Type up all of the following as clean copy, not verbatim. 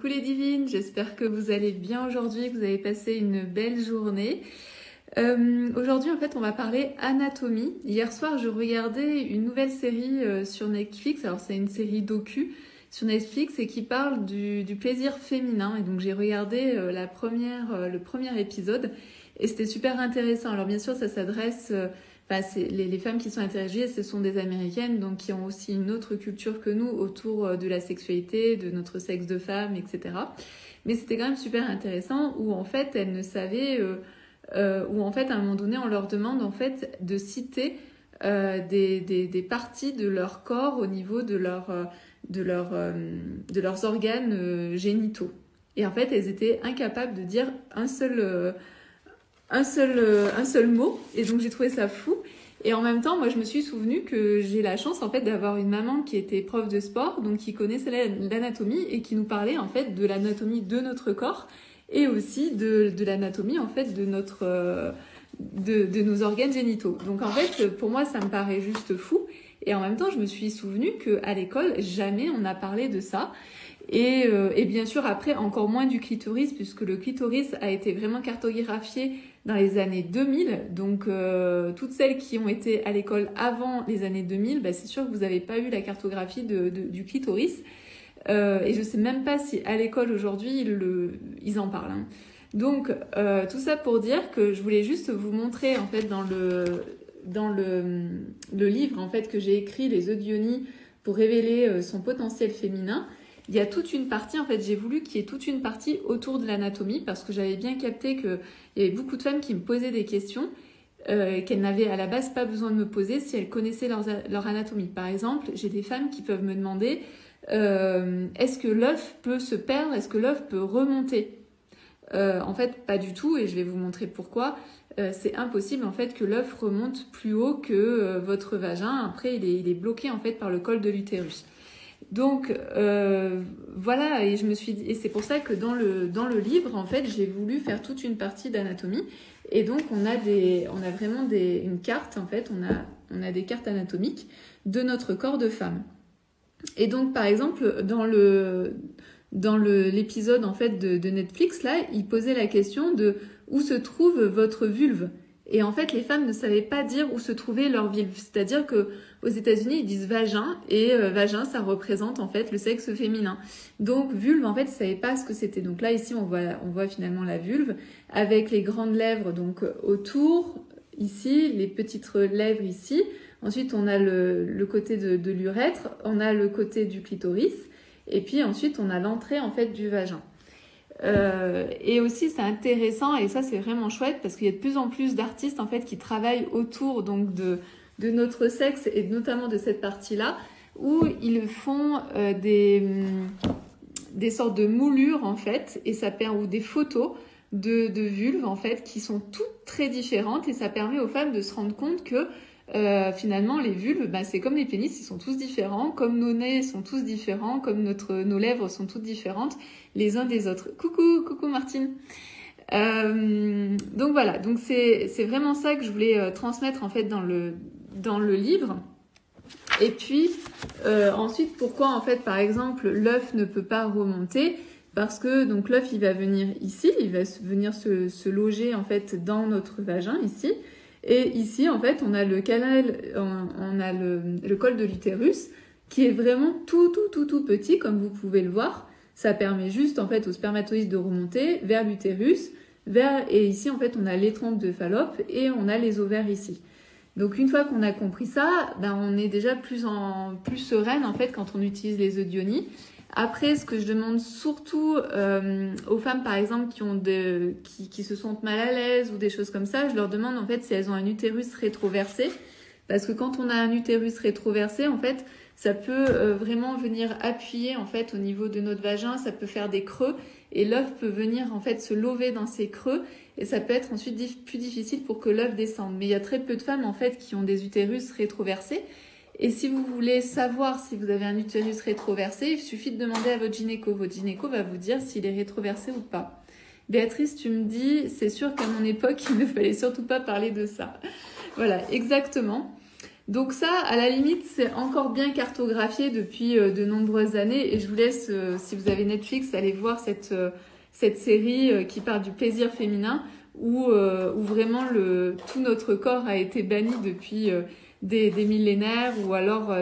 Coucou les divines, j'espère que vous allez bien aujourd'hui, que vous avez passé une belle journée. Aujourd'hui en fait on va parler anatomie. Hier soir je regardais une nouvelle série sur Netflix, alors c'est une série docu sur Netflix et qui parle du plaisir féminin. Et donc j'ai regardé le premier épisode et c'était super intéressant. Alors bien sûr ça s'adresse... les femmes qui sont interrogées, ce sont des Américaines, donc qui ont aussi une autre culture que nous autour de la sexualité, de notre sexe de femme, etc. Mais c'était quand même super intéressant où en fait elles ne savaient, où en fait à un moment donné on leur demande en fait de citer des parties de leur corps au niveau de leurs organes génitaux. Et en fait elles étaient incapables de dire un seul mot, et donc j'ai trouvé ça fou. Et en même temps, moi je me suis souvenu que j'ai la chance en fait d'avoir une maman qui était prof de sport, donc qui connaissait l'anatomie et qui nous parlait en fait de l'anatomie de notre corps et aussi de l'anatomie en fait de nos organes génitaux. Donc en fait pour moi ça me paraît juste fou. Et en même temps je me suis souvenu qu'à l'école jamais on a parlé de ça. Et bien sûr après encore moins du clitoris, puisque le clitoris a été vraiment cartographié dans les années 2000. Donc toutes celles qui ont été à l'école avant les années 2000, c'est sûr que vous n'avez pas eu la cartographie du clitoris. Et je sais même pas si à l'école aujourd'hui ils en parlent. Hein. Donc tout ça pour dire que je voulais juste vous montrer en fait dans le livre en fait que j'ai écrit, Les œufs d'Ioni, pour révéler son potentiel féminin. Il y a toute une partie, en fait, j'ai voulu qu'il y ait toute une partie autour de l'anatomie parce que j'avais bien capté qu'il y avait beaucoup de femmes qui me posaient des questions qu'elles n'avaient à la base pas besoin de me poser si elles connaissaient leur anatomie. Par exemple, j'ai des femmes qui peuvent me demander est-ce que l'œuf peut se perdre, est-ce que l'œuf peut remonter ? En fait, pas du tout, et je vais vous montrer pourquoi. C'est impossible en fait que l'œuf remonte plus haut que votre vagin. Après, il est bloqué en fait par le col de l'utérus. Donc voilà, et je me suis dit, et c'est pour ça que dans le livre en fait j'ai voulu faire toute une partie d'anatomie. Et donc on a vraiment une carte en fait, on a des cartes anatomiques de notre corps de femme. Et donc par exemple dans l'épisode en fait de Netflix là, il posait la question de où se trouve votre vulve. Et en fait, les femmes ne savaient pas dire où se trouvait leur vulve. C'est-à-dire que aux États-Unis, ils disent vagin, et vagin, ça représente en fait le sexe féminin. Donc vulve, en fait, ils ne savaient pas ce que c'était. Donc là, ici, on voit finalement la vulve avec les grandes lèvres donc autour, ici, les petites lèvres ici. Ensuite, on a le côté de l'urètre, on a le côté du clitoris, et puis ensuite, on a l'entrée en fait du vagin. Et aussi c'est intéressant et ça c'est vraiment chouette parce qu'il y a de plus en plus d'artistes en fait qui travaillent autour donc de notre sexe et notamment de cette partie-là où ils font des sortes de moulures en fait et ça permet ou des photos de vulves en fait qui sont toutes très différentes et ça permet aux femmes de se rendre compte que finalement les vulves c'est comme les pénis, ils sont tous différents, comme nos nez sont tous différents, comme nos lèvres sont toutes différentes les uns des autres. Coucou Martine. Donc voilà, donc c'est vraiment ça que je voulais transmettre en fait dans le livre. Et puis ensuite pourquoi en fait par exemple l'œuf ne peut pas remonter, parce que donc l'œuf il va venir ici, il va venir se loger en fait dans notre vagin ici. Et ici, en fait, on a le canal, on a le col de l'utérus qui est vraiment tout petit, comme vous pouvez le voir. Ça permet juste, en fait, aux spermatozoïdes de remonter vers l'utérus, et ici, en fait, on a les trompes de Fallope et on a les ovaires ici. Donc, une fois qu'on a compris ça, on est déjà plus sereine, en fait, quand on utilise les œufs d'Ioni. Après, ce que je demande surtout aux femmes, par exemple, qui se sentent mal à l'aise ou des choses comme ça, je leur demande en fait si elles ont un utérus rétroversé. Parce que quand on a un utérus rétroversé, en fait, ça peut vraiment venir appuyer en fait au niveau de notre vagin, ça peut faire des creux et l'œuf peut venir en fait se lover dans ces creux et ça peut être ensuite plus difficile pour que l'œuf descende. Mais il y a très peu de femmes en fait qui ont des utérus rétroversés. Et si vous voulez savoir si vous avez un utérus rétroversé, il suffit de demander à votre gynéco. Votre gynéco va vous dire s'il est rétroversé ou pas. Béatrice, tu me dis, c'est sûr qu'à mon époque, il ne fallait surtout pas parler de ça. Voilà, exactement. Donc ça, à la limite, c'est encore bien cartographié depuis de nombreuses années. Et je vous laisse, si vous avez Netflix, aller voir cette série qui parle du plaisir féminin, où vraiment tout notre corps a été banni depuis des millénaires. Ou alors,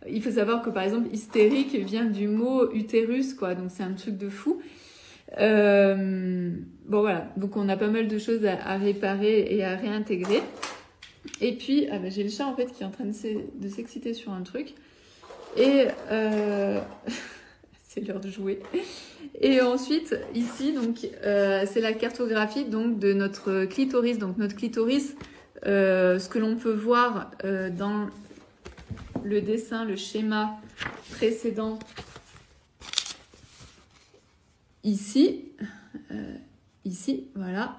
il faut savoir que par exemple, hystérique vient du mot utérus, quoi. Donc c'est un truc de fou. Bon voilà, donc on a pas mal de choses à réparer et à réintégrer. Et puis, j'ai le chat en fait qui est en train de s'exciter sur un truc. Et c'est l'heure de jouer. Et ensuite, ici, donc, c'est la cartographie donc, de notre clitoris. Donc notre clitoris, ce que l'on peut voir dans le dessin, le schéma précédent, ici, voilà.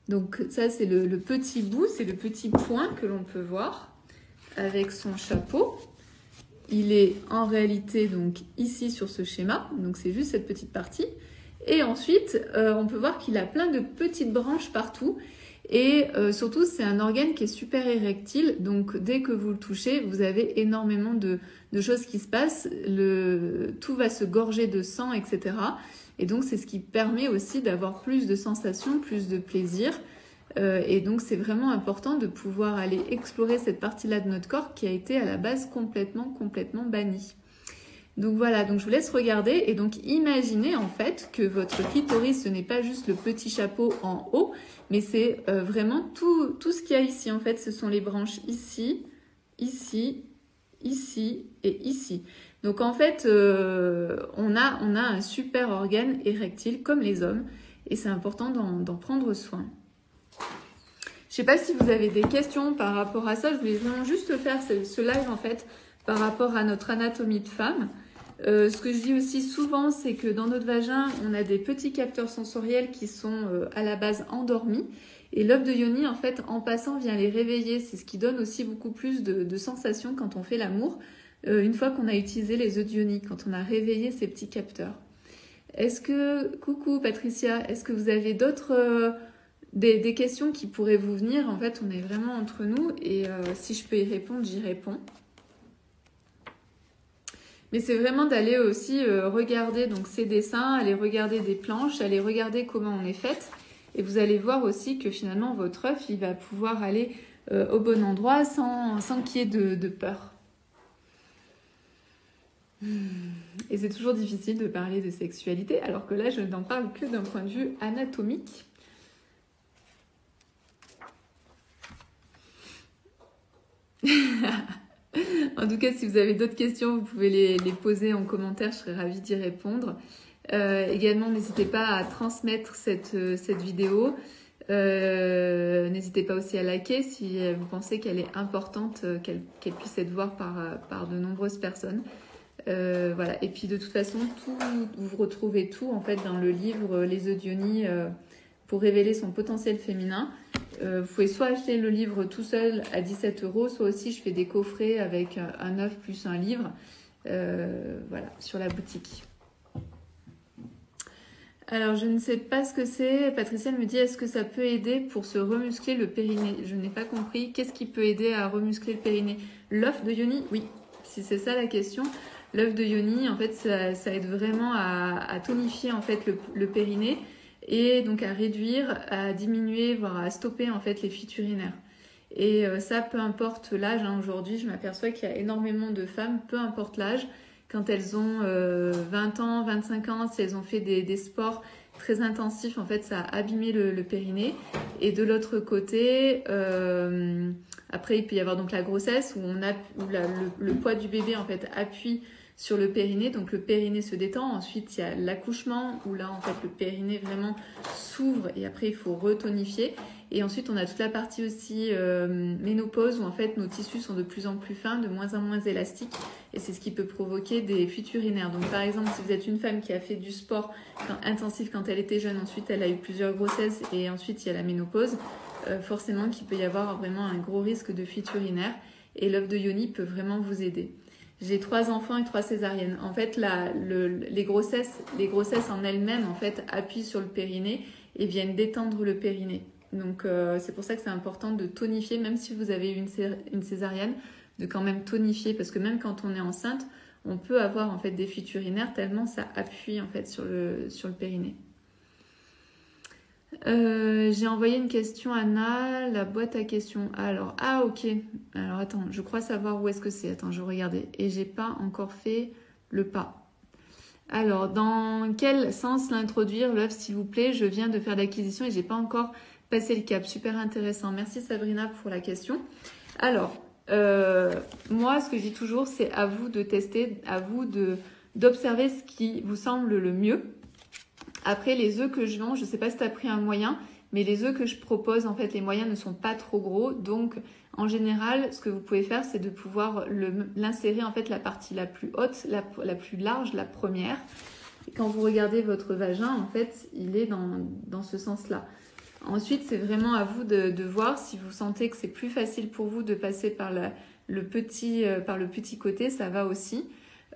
Donc ça, c'est le petit bout, c'est le petit point que l'on peut voir avec son chapeau. Il est en réalité donc ici sur ce schéma, donc c'est juste cette petite partie. Et ensuite, on peut voir qu'il a plein de petites branches partout. Et surtout, c'est un organe qui est super érectile. Donc dès que vous le touchez, vous avez énormément de choses qui se passent. Tout va se gorger de sang, etc. Et donc, c'est ce qui permet aussi d'avoir plus de sensations, plus de plaisir. Et donc, c'est vraiment important de pouvoir aller explorer cette partie-là de notre corps qui a été à la base complètement bannie. Donc voilà, donc je vous laisse regarder. Et donc, imaginez en fait que votre clitoris, ce n'est pas juste le petit chapeau en haut, mais c'est vraiment tout ce qu'il y a ici. En fait, ce sont les branches ici, ici, ici et ici. Donc en fait, on a un super organe érectile comme les hommes et c'est important d'en prendre soin. Je ne sais pas si vous avez des questions par rapport à ça. Je voulais vraiment juste faire ce live en fait par rapport à notre anatomie de femme. Ce que je dis aussi souvent, c'est que dans notre vagin, on a des petits capteurs sensoriels qui sont à la base endormis. Et l'œuf de Yoni, en fait, en passant, vient les réveiller. C'est ce qui donne aussi beaucoup plus de sensations quand on fait l'amour. Une fois qu'on a utilisé les œufs de Yoni, quand on a réveillé ces petits capteurs. Coucou Patricia, est-ce que vous avez d'autres des questions qui pourraient vous venir? En fait, on est vraiment entre nous et si je peux y répondre, j'y réponds. Mais c'est vraiment d'aller aussi regarder donc ces dessins, aller regarder des planches, aller regarder comment on est faite. Et vous allez voir aussi que finalement, votre œuf, il va pouvoir aller au bon endroit sans qu'il y ait de peur. Et c'est toujours difficile de parler de sexualité, alors que là, je n'en parle que d'un point de vue anatomique. En tout cas, si vous avez d'autres questions, vous pouvez les poser en commentaire, je serai ravie d'y répondre. Également, n'hésitez pas à transmettre cette vidéo. N'hésitez pas aussi à liker si vous pensez qu'elle est importante, qu'elle puisse être vue par de nombreuses personnes. Voilà. Et puis de toute façon, vous retrouvez tout en fait dans le livre Les œufs de Yoni pour révéler son potentiel féminin. Vous pouvez soit acheter le livre tout seul à 17 €, soit aussi je fais des coffrets avec un œuf plus un livre, voilà, sur la boutique. Alors je ne sais pas ce que c'est. Patricia me dit, est-ce que ça peut aider pour se remuscler le périnée? Je n'ai pas compris. Qu'est-ce qui peut aider à remuscler le périnée? L'œuf de Yoni? Oui, si c'est ça la question. L'œuf de Yoni, en fait, ça aide vraiment à tonifier en fait le périnée et donc à réduire, à diminuer, voire à stopper en fait les fuites urinaires. Et ça, peu importe l'âge, hein, aujourd'hui, je m'aperçois qu'il y a énormément de femmes, peu importe l'âge, quand elles ont 20 ans, 25 ans, si elles ont fait des sports très intensifs, en fait, ça a abîmé le périnée. Et de l'autre côté, après, il peut y avoir donc la grossesse où le poids du bébé, en fait, appuie sur le périnée, donc le périnée se détend. Ensuite, il y a l'accouchement où là, en fait, le périnée vraiment s'ouvre et après, il faut retonifier. Et ensuite, on a toute la partie aussi ménopause où en fait, nos tissus sont de plus en plus fins, de moins en moins élastiques et c'est ce qui peut provoquer des fuites urinaires. Donc, par exemple, si vous êtes une femme qui a fait du sport intensif quand elle était jeune, ensuite, elle a eu plusieurs grossesses et ensuite, il y a la ménopause, forcément qu'il peut y avoir vraiment un gros risque de fuite urinaire et l'œuf de Yoni peut vraiment vous aider. J'ai 3 enfants et 3 césariennes. En fait, les grossesses en elles-mêmes en fait, appuient sur le périnée et viennent détendre le périnée. Donc c'est pour ça que c'est important de tonifier, même si vous avez eu une césarienne, de quand même tonifier, parce que même quand on est enceinte, on peut avoir en fait des fuites urinaires tellement ça appuie en fait sur le périnée. J'ai envoyé une question à Anna, la boîte à questions. Alors, ah ok. Alors attends, je crois savoir où est-ce que c'est. Attends, je vais regarder. Et j'ai pas encore fait le pas. Alors, dans quel sens l'introduire, l'œuf, s'il vous plaît? Je viens de faire l'acquisition et j'ai pas encore passé le cap. Super intéressant. Merci Sabrina pour la question. Alors, moi, ce que je dis toujours, c'est à vous de tester, à vous d'observer ce qui vous semble le mieux. Après, les œufs que je vends, je ne sais pas si tu as pris un moyen, mais les œufs que je propose, en fait, les moyens ne sont pas trop gros. Donc, en général, ce que vous pouvez faire, c'est de pouvoir l'insérer, en fait, la partie la plus haute, la plus large, la première. Et quand vous regardez votre vagin, en fait, il est dans ce sens-là. Ensuite, c'est vraiment à vous de voir si vous sentez que c'est plus facile pour vous de passer par le petit côté, ça va aussi.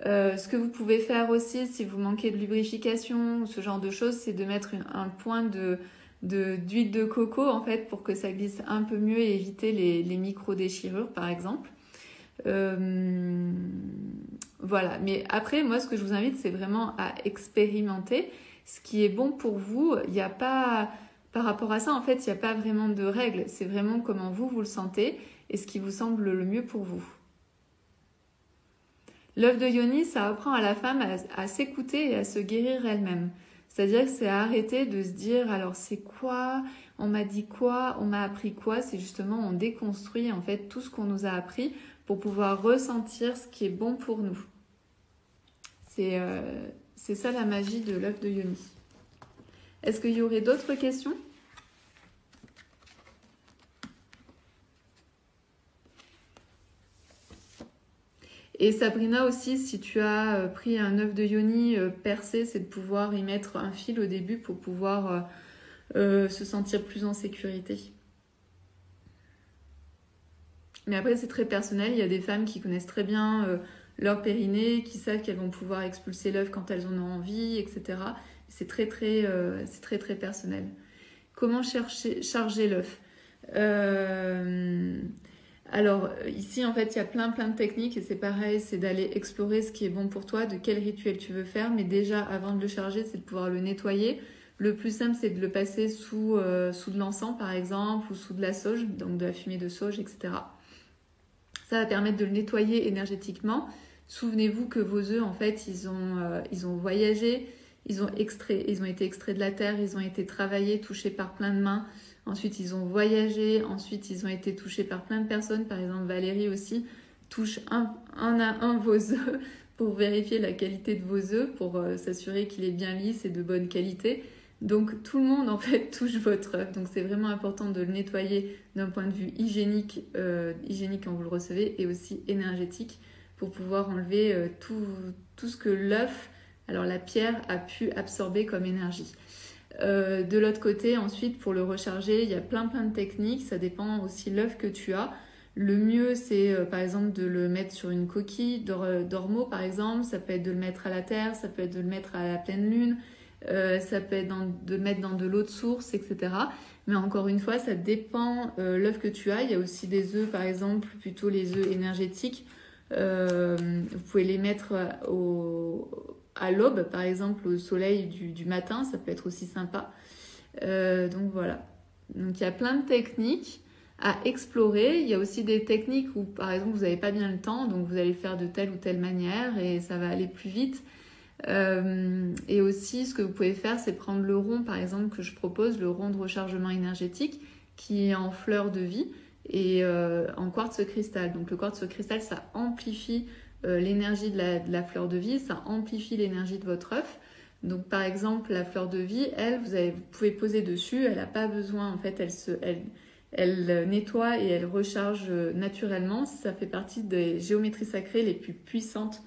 Ce que vous pouvez faire aussi, si vous manquez de lubrification ou ce genre de choses, c'est de mettre un point d'huile de coco en fait pour que ça glisse un peu mieux et éviter les micro-déchirures par exemple. Voilà, mais après moi ce que je vous invite c'est vraiment à expérimenter ce qui est bon pour vous. Il n'y a pas, par rapport à ça en fait, il n'y a pas vraiment de règles, c'est vraiment comment vous le sentez et ce qui vous semble le mieux pour vous. L'œuf de Yoni, ça apprend à la femme à s'écouter et à se guérir elle-même. C'est-à-dire que c'est à arrêter de se dire alors c'est quoi, on m'a dit quoi, on m'a appris quoi. C'est justement on déconstruit en fait tout ce qu'on nous a appris pour pouvoir ressentir ce qui est bon pour nous. C'est ça la magie de l'œuf de Yoni. Est-ce qu'il y aurait d'autres questions ? Et Sabrina aussi, si tu as pris un œuf de Yoni percé, c'est de pouvoir y mettre un fil au début pour pouvoir se sentir plus en sécurité. Mais après, c'est très personnel. Il y a des femmes qui connaissent très bien leur périnée, qui savent qu'elles vont pouvoir expulser l'œuf quand elles en ont envie, etc. C'est très personnel. Comment charger l'œuf ? Alors ici en fait il y a plein de techniques et c'est pareil, c'est d'aller explorer ce qui est bon pour toi, de quel rituel tu veux faire, mais déjà avant de le charger c'est de pouvoir le nettoyer. Le plus simple c'est de le passer sous de l'encens par exemple ou sous de la sauge, donc de la fumée de sauge, etc. Ça va permettre de le nettoyer énergétiquement. Souvenez-vous que vos œufs en fait ils ont voyagé, ils ont été extraits de la terre, ils ont été travaillés, touchés par plein de mains. Ensuite, ils ont voyagé. Ensuite, ils ont été touchés par plein de personnes. Par exemple, Valérie aussi touche un à un vos œufs pour vérifier la qualité de vos œufs, pour s'assurer qu'il est bien lisse et de bonne qualité. Donc, tout le monde, en fait, touche votre œuf. Donc, c'est vraiment important de le nettoyer d'un point de vue hygiénique quand vous le recevez, et aussi énergétique, pour pouvoir enlever tout ce que l'œuf, alors la pierre, a pu absorber comme énergie. De l'autre côté, ensuite, pour le recharger, il y a plein de techniques. Ça dépend aussi de l'œuf que tu as. Le mieux, c'est par exemple de le mettre sur une coquille d'ormeau, par exemple. Ça peut être de le mettre à la terre, ça peut être de le mettre à la pleine lune, ça peut être de le mettre dans de l'eau de source, etc. Mais encore une fois, ça dépend l'œuf que tu as. Il y a aussi des œufs, par exemple, plutôt les œufs énergétiques. Vous pouvez les mettre à l'aube, par exemple, au soleil du matin, ça peut être aussi sympa. Donc voilà. Donc il y a plein de techniques à explorer. Il y a aussi des techniques où, par exemple, vous n'avez pas bien le temps, donc vous allez le faire de telle ou telle manière et ça va aller plus vite. Et aussi, ce que vous pouvez faire, c'est prendre le rond, par exemple, que je propose, le rond de rechargement énergétique, qui est en fleur de vie et en quartz cristal. Donc le quartz cristal, ça amplifie l'énergie de la fleur de vie, ça amplifie l'énergie de votre œuf. Donc par exemple la fleur de vie, elle, vous pouvez poser dessus, elle n'a pas besoin, en fait elle nettoie et elle recharge naturellement. Ça fait partie des géométries sacrées les plus puissantes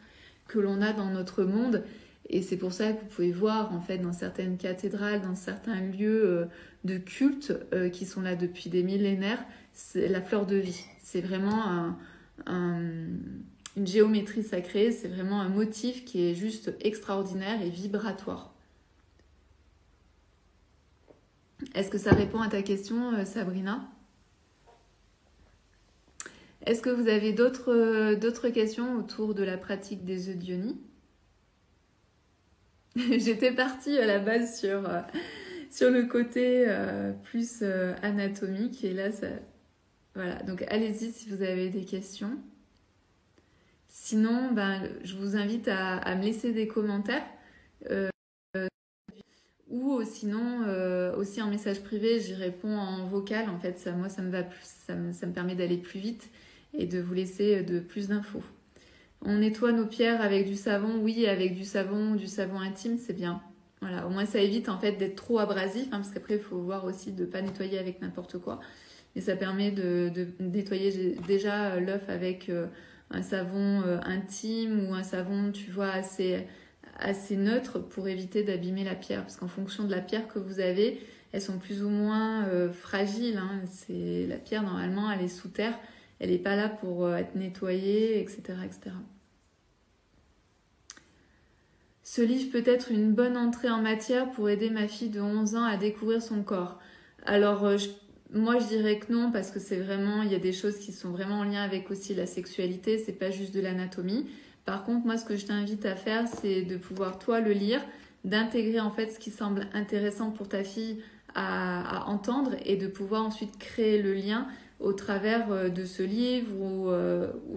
que l'on a dans notre monde, et c'est pour ça que vous pouvez voir en fait dans certaines cathédrales, dans certains lieux de culte qui sont là depuis des millénaires, c'est la fleur de vie. C'est vraiment une géométrie sacrée, c'est vraiment un motif qui est juste extraordinaire et vibratoire. Est-ce que ça répond à ta question, Sabrina? Est-ce que vous avez d'autres questions autour de la pratique des œufs d'Ioni? J'étais partie à la base sur le côté plus anatomique et là, ça... voilà. Donc allez-y si vous avez des questions. Sinon, ben, je vous invite à me laisser des commentaires ou sinon aussi en message privé, j'y réponds en vocal. En fait, ça, moi, ça me permet d'aller plus vite et de vous laisser de plus d'infos. On nettoie nos pierres avec du savon, oui, avec du savon intime, c'est bien. Voilà, au moins ça évite en fait d'être trop abrasif, hein, parce qu'après il faut voir aussi de ne pas nettoyer avec n'importe quoi. Et ça permet de nettoyer déjà l'œuf avec un savon intime ou un savon, tu vois, assez neutre pour éviter d'abîmer la pierre. Parce qu'en fonction de la pierre que vous avez, elles sont plus ou moins fragiles. Hein. La pierre, normalement, elle est sous terre. Elle n'est pas là pour être nettoyée, etc., etc. Ce livre peut être une bonne entrée en matière pour aider ma fille de 11 ans à découvrir son corps. Alors, moi, je dirais que non, parce que c'est vraiment, il y a des choses qui sont vraiment en lien avec aussi la sexualité, c'est pas juste de l'anatomie. Par contre, moi, ce que je t'invite à faire, c'est de pouvoir, toi, le lire, d'intégrer en fait ce qui semble intéressant pour ta fille à entendre et de pouvoir ensuite créer le lien au travers de ce livre ou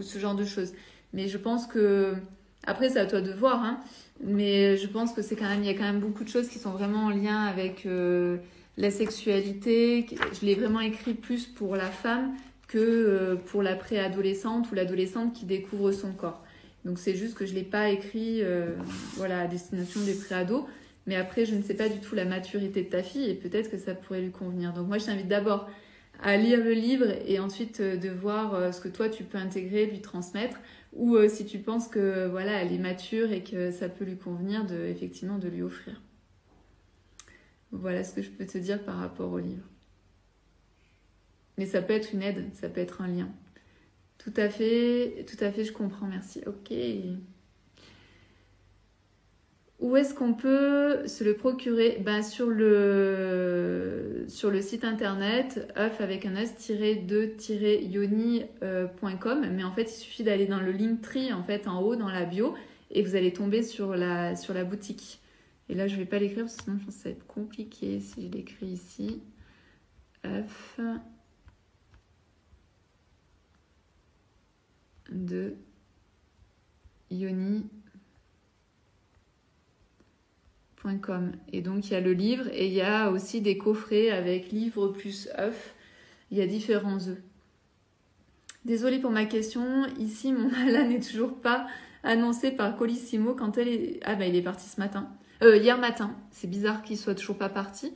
ce genre de choses. Mais je pense que, après c'est à toi de voir, hein, mais je pense que il y a quand même beaucoup de choses qui sont vraiment en lien avec la sexualité. Je l'ai vraiment écrit plus pour la femme que pour la préadolescente ou l'adolescente qui découvre son corps. Donc c'est juste que je ne l'ai pas écrit voilà, à destination des préados. Mais après, je ne sais pas du tout la maturité de ta fille et peut-être que ça pourrait lui convenir. Donc moi, je t'invite d'abord à lire le livre et ensuite de voir ce que toi tu peux intégrer, lui transmettre, ou si tu penses que voilà, elle est mature et que ça peut lui convenir effectivement de lui offrir. Voilà ce que je peux te dire par rapport au livre. Mais ça peut être une aide, ça peut être un lien. Tout à fait, je comprends, merci. Ok. Où est-ce qu'on peut se le procurer? Ben, sur le site internet œuf avec un s-2-yoni.com, mais en fait il suffit d'aller dans le Linktree en fait en haut dans la bio et vous allez tomber sur la boutique. Et là je vais pas l'écrire parce que sinon je pense que ça va être compliqué si je l'écris ici. œuf de Yoni. Et donc il y a le livre et il y a aussi des coffrets avec livre plus œufs. Il y a différents œufs. Désolée pour ma question. Ici, mon Mala n'est toujours pas annoncé par Colissimo quand elle est... Ah ben il est parti ce matin. Hier matin. C'est bizarre qu'il soit toujours pas parti.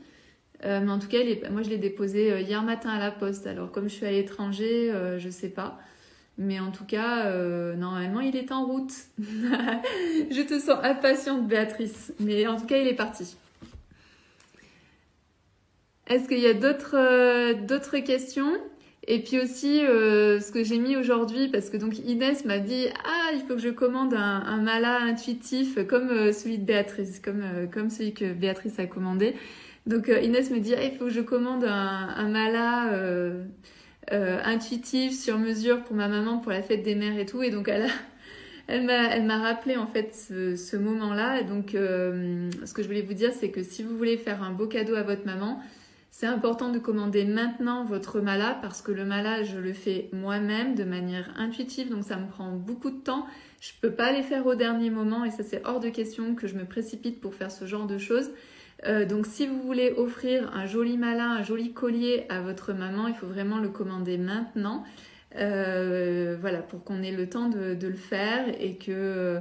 Mais en tout cas, moi je l'ai déposé hier matin à la poste. Alors comme je suis à l'étranger, je sais pas. Mais en tout cas, normalement, il est en route. Je te sens impatiente, Béatrice. Mais en tout cas, il est parti. Est-ce qu'il y a d'autres questions? Et puis aussi, ce que j'ai mis aujourd'hui, parce que donc Inès m'a dit « Ah, il faut que je commande un mala intuitif comme celui de Béatrice, comme celui que Béatrice a commandé. » Donc Inès me dit « Ah, il faut que je commande un mala... intuitif, sur mesure pour ma maman pour la fête des mères et tout, et donc elle m'a rappelé en fait ce moment-là. Et donc ce que je voulais vous dire, c'est que si vous voulez faire un beau cadeau à votre maman, c'est important de commander maintenant votre mala, parce que le mala je le fais moi-même de manière intuitive, donc ça me prend beaucoup de temps. Je peux pas les faire au dernier moment et ça c'est hors de question que je me précipite pour faire ce genre de choses. Donc si vous voulez offrir un joli mala, un joli collier à votre maman, il faut vraiment le commander maintenant, voilà, pour qu'on ait le temps de le faire et que,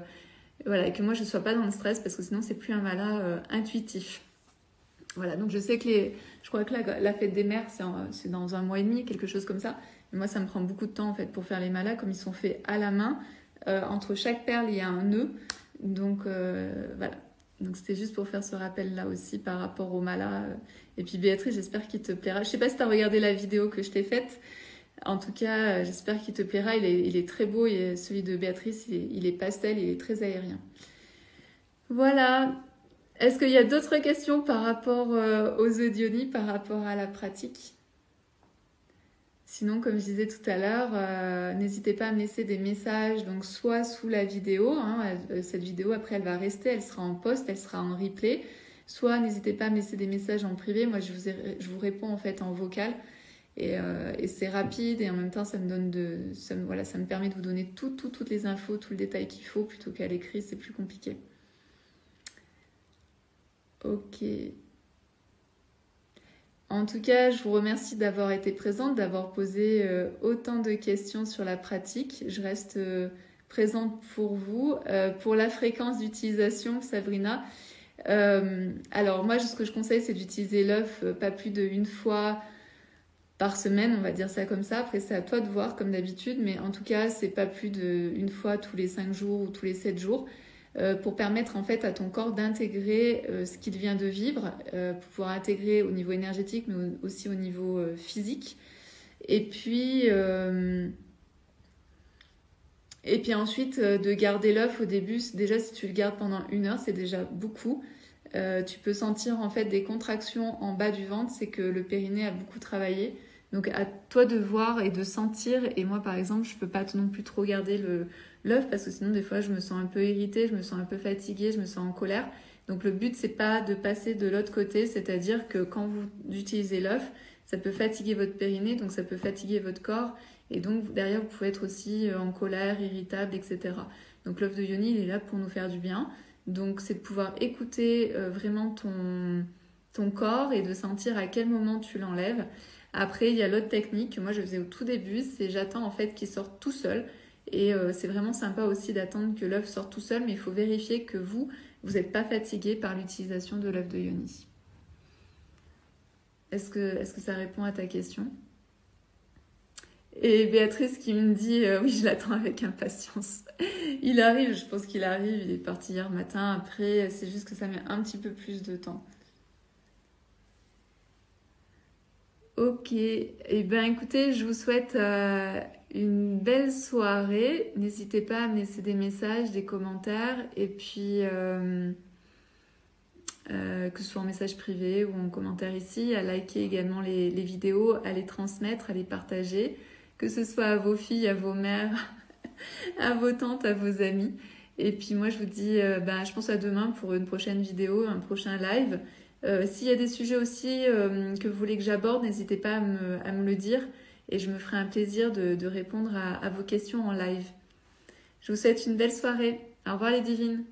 voilà, que moi je ne sois pas dans le stress, parce que sinon c'est plus un mala intuitif. Voilà, donc je sais que je crois que la fête des mères c'est dans 1 mois et demi, quelque chose comme ça. Mais moi ça me prend beaucoup de temps en fait pour faire les malas, comme ils sont faits à la main. Entre chaque perle il y a un nœud, donc voilà. Donc c'était juste pour faire ce rappel-là aussi par rapport au mala. Et puis Béatrice, j'espère qu'il te plaira. Je sais pas si tu as regardé la vidéo que je t'ai faite. En tout cas, j'espère qu'il te plaira. Il est très beau et celui de Béatrice, il est pastel, il est très aérien. Voilà. Est-ce qu'il y a d'autres questions par rapport aux audionies, par rapport à la pratique? Sinon, comme je disais tout à l'heure, n'hésitez pas à me laisser des messages, donc soit sous la vidéo, hein, cette vidéo après elle va rester, elle sera en post, elle sera en replay, soit n'hésitez pas à me laisser des messages en privé, moi je vous réponds en fait en vocal et c'est rapide et en même temps ça me donne voilà, ça me permet de vous donner toutes les infos, tout le détail qu'il faut plutôt qu'à l'écrit, c'est plus compliqué. Ok. En tout cas, je vous remercie d'avoir été présente, d'avoir posé autant de questions sur la pratique. Je reste présente pour vous. Pour la fréquence d'utilisation, Sabrina, alors moi, ce que je conseille, c'est d'utiliser l'œuf pas plus d'une fois par semaine, on va dire ça comme ça. Après, c'est à toi de voir comme d'habitude, mais en tout cas, c'est pas plus d'une fois tous les 5 jours ou tous les 7 jours. Pour permettre en fait à ton corps d'intégrer ce qu'il vient de vivre, pour pouvoir intégrer au niveau énergétique mais aussi au niveau physique. Et puis ensuite de garder l'œuf au début, déjà si tu le gardes pendant 1 heure, c'est déjà beaucoup. Tu peux sentir en fait des contractions en bas du ventre, c'est que le périnée a beaucoup travaillé. Donc à toi de voir et de sentir. Et moi par exemple, je peux pas non plus trop garder l'œuf parce que sinon des fois je me sens un peu irritée, je me sens un peu fatiguée, je me sens en colère. Donc le but c'est pas de passer de l'autre côté, c'est-à-dire que quand vous utilisez l'œuf, ça peut fatiguer votre périnée, donc ça peut fatiguer votre corps. Et donc derrière vous pouvez être aussi en colère, irritable, etc. Donc l'œuf de Yoni il est là pour nous faire du bien. Donc c'est de pouvoir écouter vraiment ton corps et de sentir à quel moment tu l'enlèves. Après, il y a l'autre technique que moi je faisais au tout début, c'est j'attends en fait qu'il sorte tout seul. Et c'est vraiment sympa aussi d'attendre que l'œuf sorte tout seul, mais il faut vérifier que vous n'êtes pas fatigué par l'utilisation de l'œuf de Yoni. Est-ce que ça répond à ta question? Et Béatrice qui me dit oui, je l'attends avec impatience. Il arrive, je pense qu'il arrive, il est parti hier matin. Après, c'est juste que ça met un petit peu plus de temps. Ok, et bien écoutez, je vous souhaite une belle soirée. N'hésitez pas à me laisser des messages, des commentaires, et puis que ce soit en message privé ou en commentaire ici, à liker également les vidéos, à les transmettre, à les partager, que ce soit à vos filles, à vos mères, à vos tantes, à vos amis. Et puis moi je vous dis, je pense à demain pour une prochaine vidéo, un prochain live. S'il y a des sujets aussi que vous voulez que j'aborde, n'hésitez pas à me le dire et je me ferai un plaisir de répondre à vos questions en live. Je vous souhaite une belle soirée. Au revoir les divines.